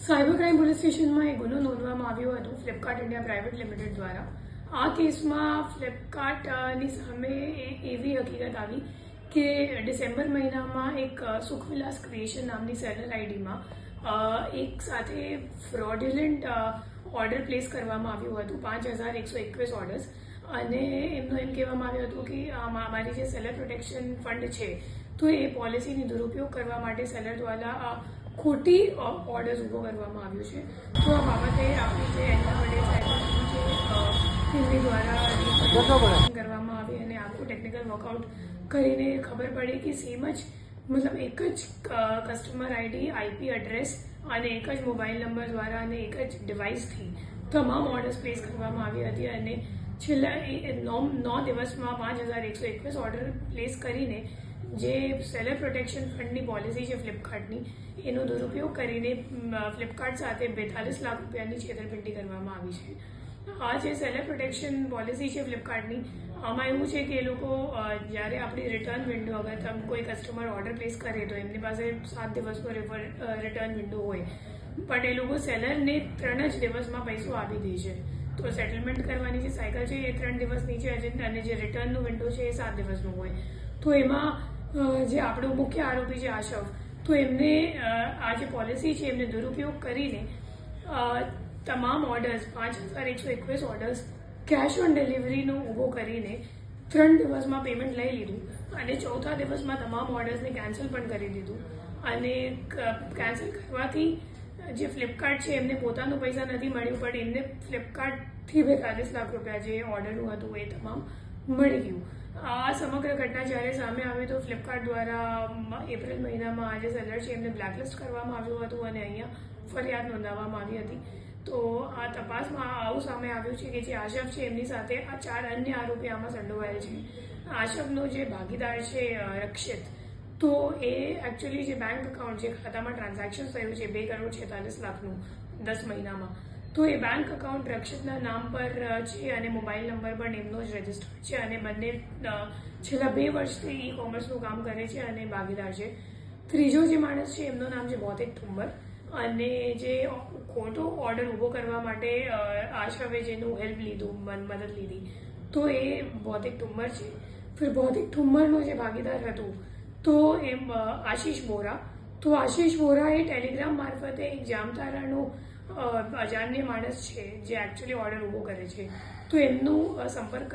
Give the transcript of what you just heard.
Cyber crime police સ્ટેશનમાં એક ગુનો નોંધવામાં આવ્યો હતો ફ્લિપકાર્ટ ઇન્ડિયા પ્રાઇવેટ લિમિટેડ દ્વારા. આ કેસમાં ફ્લિપકાર્ટની સામે એવી હકીકત આવી કે ડિસેમ્બર મહિનામાં એક સુખવિલાસ ક્રિએશન નામની સેલર આઈડીમાં એક સાથે ફ્રોડ્યુલન્ટ ઓર્ડર પ્લેસ કરવામાં આવ્યું હતું 5121 ઓર્ડર્સ. અને એમનું એમ કહેવામાં આવ્યું હતું કે અમારી જે સેલર પ્રોટેક્શન ફંડ છે તો એ પોલિસીની દુરુપયોગ કરવા માટે સેલર દ્વારા ખોટી ઓર્ડર્સ ઊભો કરવામાં આવ્યું છે. તો આ બાબતે આપણી જે એમની દ્વારા કરવામાં આવી અને આખું ટેકનિકલ વર્કઆઉટ કરીને ખબર પડી કે સેમ જ મતલબ એક જ કસ્ટમર આઈડી, આઈપી એડ્રેસ અને એક જ મોબાઈલ નંબર દ્વારા અને એક જ ડિવાઇસથી તમામ ઓર્ડર્સ પ્લેસ કરવામાં આવી હતી. અને છેલ્લા 9 દિવસમાં 5121 ઓર્ડર પ્લેસ કરીને જે સેલર પ્રોટેક્શન ફંડની પોલિસી છે ફ્લિપકાર્ટની એનો દુરુપયોગ કરીને ફ્લિપકાર્ટ સાથે 42 લાખ રૂપિયાની છેતરપિંડી કરવામાં આવી છે. આ જે સેલર પ્રોટેક્શન પોલિસી છે ફ્લિપકાર્ટની, આમાં એવું છે કે એ લોકો જ્યારે આપણી રિટર્ન વિન્ડો, અગર તમે કોઈ કસ્ટમર ઓર્ડર પ્લેસ કરે તો એમની પાસે 7 દિવસનો રિટર્ન વિન્ડો હોય, બટ એ લોકો સેલરને 3 જ દિવસમાં પૈસો આપી દે છે. તો સેટલમેન્ટ કરવાની જે સાયકલ છે એ 3 દિવસની છે અને જે રિટર્નનો વિન્ડો છે એ 7 દિવસનો હોય. તો એમાં જે આપણો મુખ્ય આરોપી છે આશવ, તો એમને આ જે પોલિસી છે એમને દુરુપયોગ કરીને તમામ ઓર્ડર્સ 5121 ઓર્ડર્સ કેશ ઓન ડિલિવરીનો ઊભો કરીને 3 દિવસમાં પેમેન્ટ લઈ લીધું અને 4થા દિવસમાં તમામ ઓર્ડર્સને કેન્સલ પણ કરી દીધું. અને કેન્સલ કરવાથી જે ફ્લિપકાર્ટ છે એમને પોતાનું પૈસા નથી મળ્યું, પણ એમને ફ્લિપકાર્ટથી 42 લાખ રૂપિયા જે ઓર્ડરનું હતું એ તમામ મળી ગયું. આ સમગ્ર ઘટના જ્યારે સામે આવી તો ફ્લિપકાર્ટ દ્વારા એપ્રિલ મહિનામાં આ જે સેલર છે એમને બ્લેકલિસ્ટ કરવામાં આવ્યું હતું અને અહીંયા ફરિયાદ નોંધાવવામાં આવી હતી. તો આ તપાસમાં આવું સામે આવ્યું છે કે જે આશફ છે એમની સાથે આ 4 અન્ય આરોપી આમાં સંડોવાયેલ છે. આશફનો જે ભાગીદાર છે રક્ષિત, તો એ એકચ્યુઅલી જે બેંક એકાઉન્ટ, જે ખાતામાં ટ્રાન્ઝેક્શન થયું છે 2,46,00,000નું 10 મહિનામાં, તો એ બેંક એકાઉન્ટ રક્ષિતના નામ પર છે અને મોબાઈલ નંબર પણ એમનો જ રજિસ્ટર્ડ છે અને બંને છેલ્લા 2 વર્ષથી ઈ કોમર્સનું કામ કરે છે અને ભાગીદાર છે. ત્રીજો જે માણસ છે એમનું નામ છે ભૌતિક ઠુમ્મર, અને જે ખોટો ઓર્ડર ઊભો કરવા માટે આશવે જેનું હેલ્પ લીધું, મદદ લીધી, તો એ ભૌતિક ઠુમ્મર છે. ફિર ભૌતિક ઠુમ્મરનો જે ભાગીદાર હતું તો એમ આશીષ બોરા, તો આશીષ બોરા એ ટેલિગ્રામ મારફતે એક જામતારાનો અજાણ્ય માણસ છે જે એકચ્યુઅલી ઓર્ડર ઊભો કરે છે, તો એમનું સંપર્ક